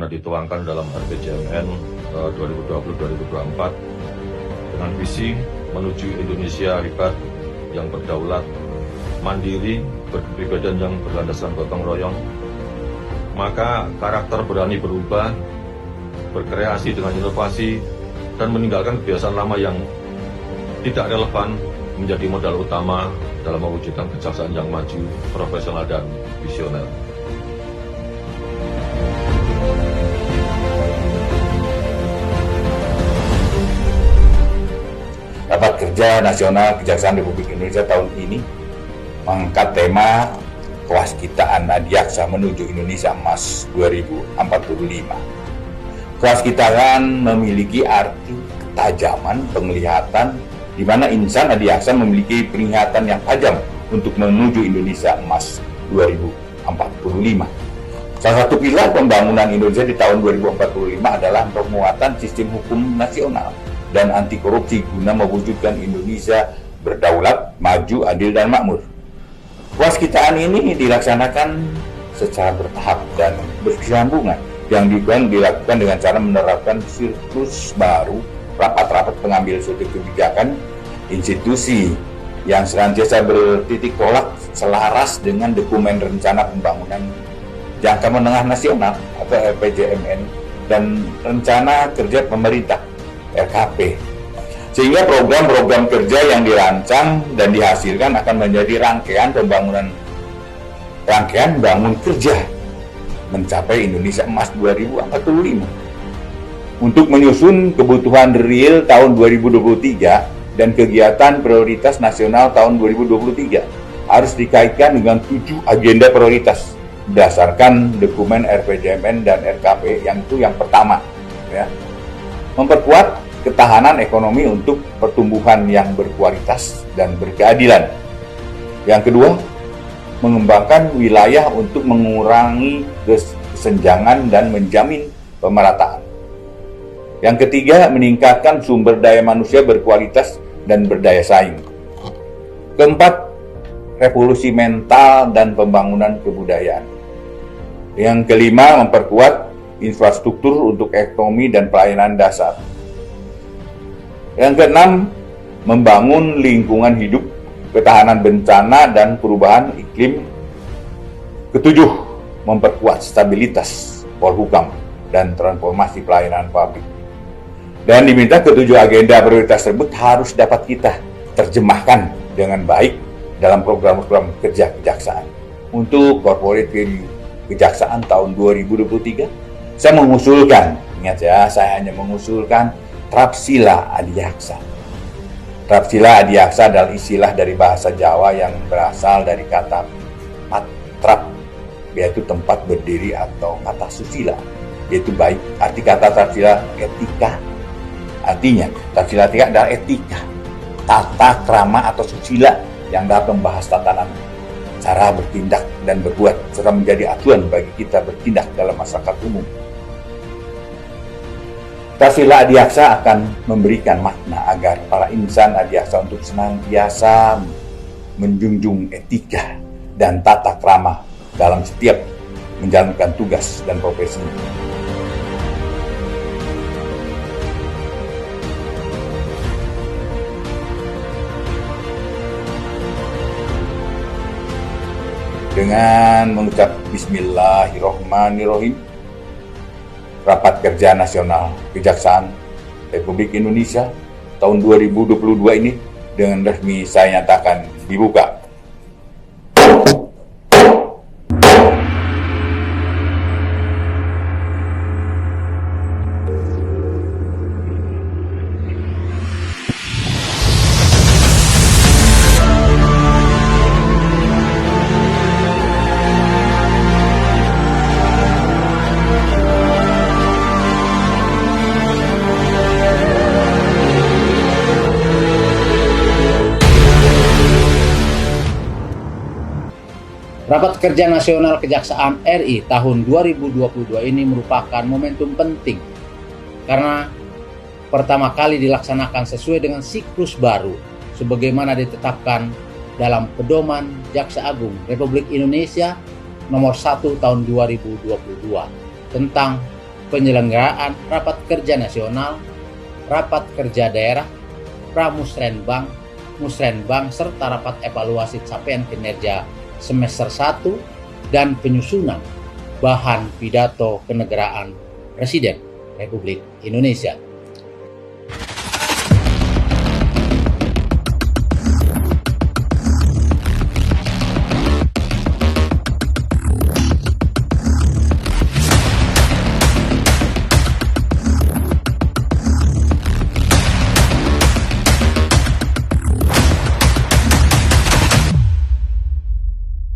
sebagaimana dituangkan dalam RPJMN 2020-2024 dengan visi menuju Indonesia hebat yang berdaulat, mandiri, berkepribadian yang berlandaskan gotong royong, maka karakter berani berubah, berkreasi dengan inovasi, dan meninggalkan kebiasaan lama yang tidak relevan menjadi modal utama dalam mewujudkan kejaksaan yang maju, profesional, dan visioner. Rapat Kerja Nasional Kejaksaan Republik Indonesia tahun ini mengangkat tema Kewaskitaan Adiaksa menuju Indonesia Emas 2045. Kewaskitaan memiliki arti ketajaman penglihatan, di mana insan adiaksa memiliki penglihatan yang tajam untuk menuju Indonesia Emas 2045. Salah satu pilar pembangunan Indonesia di tahun 2045 adalah penguatan sistem hukum nasional dan anti korupsi guna mewujudkan Indonesia berdaulat, maju, adil, dan makmur. Kewaskitaan ini dilaksanakan secara bertahap dan berkesinambungan, yang dilakukan dengan cara menerapkan siklus baru, rapat-rapat pengambil suatu kebijakan, institusi yang senantiasa bertitik tolak selaras dengan dokumen rencana pembangunan jangka menengah nasional atau RPJMN dan rencana kerja pemerintah RKP, sehingga program-program kerja yang dirancang dan dihasilkan akan menjadi rangkaian bangun kerja mencapai Indonesia Emas 2045 untuk menyusun kebutuhan real tahun 2023 dan kegiatan prioritas nasional tahun 2023 harus dikaitkan dengan 7 agenda prioritas berdasarkan dokumen RPJMN dan RKP. Yang itu yang pertama, ya, memperkuat ketahanan ekonomi untuk pertumbuhan yang berkualitas dan berkeadilan. Yang kedua, mengembangkan wilayah untuk mengurangi kesenjangan dan menjamin pemerataan. Yang ketiga, meningkatkan sumber daya manusia berkualitas dan berdaya saing. Keempat, revolusi mental dan pembangunan kebudayaan. Yang kelima, memperkuat infrastruktur untuk ekonomi dan pelayanan dasar. Yang keenam, membangun lingkungan hidup, ketahanan bencana, dan perubahan iklim. Ketujuh, memperkuat stabilitas Polhukam dan transformasi pelayanan publik. Dan diminta ketujuh agenda prioritas tersebut harus dapat kita terjemahkan dengan baik dalam program-program kerja kejaksaan. Untuk corporate value kejaksaan tahun 2023, saya mengusulkan, ingat ya, saya hanya mengusulkan Trapsila Adiaksa. Trapsila Adiaksa adalah istilah dari bahasa Jawa yang berasal dari kata patrap, yaitu tempat berdiri, atau kata susila, yaitu baik. Arti kata Trapsila etika. Artinya, Trapsila etika adalah etika, tata krama atau susila yang dapat membahas tatanan cara bertindak dan berbuat, serta menjadi acuan bagi kita bertindak dalam masyarakat umum. Trapsila Adiaksa akan memberikan makna agar para insan adiaksa untuk senantiasa menjunjung etika dan tata krama dalam setiap menjalankan tugas dan profesinya. Dengan mengucap Bismillahirrahmanirrahim, Rapat Kerja Nasional Kejaksaan Republik Indonesia tahun 2022 ini dengan resmi saya nyatakan dibuka. Rapat Kerja Nasional Kejaksaan RI tahun 2022 ini merupakan momentum penting karena pertama kali dilaksanakan sesuai dengan siklus baru sebagaimana ditetapkan dalam Pedoman Jaksa Agung Republik Indonesia nomor 1 tahun 2022 tentang penyelenggaraan rapat kerja nasional, rapat kerja daerah, pramusrenbang, musrenbang, serta rapat evaluasi capaian kinerja semester 1 dan penyusunan bahan pidato kenegaraan Presiden Republik Indonesia.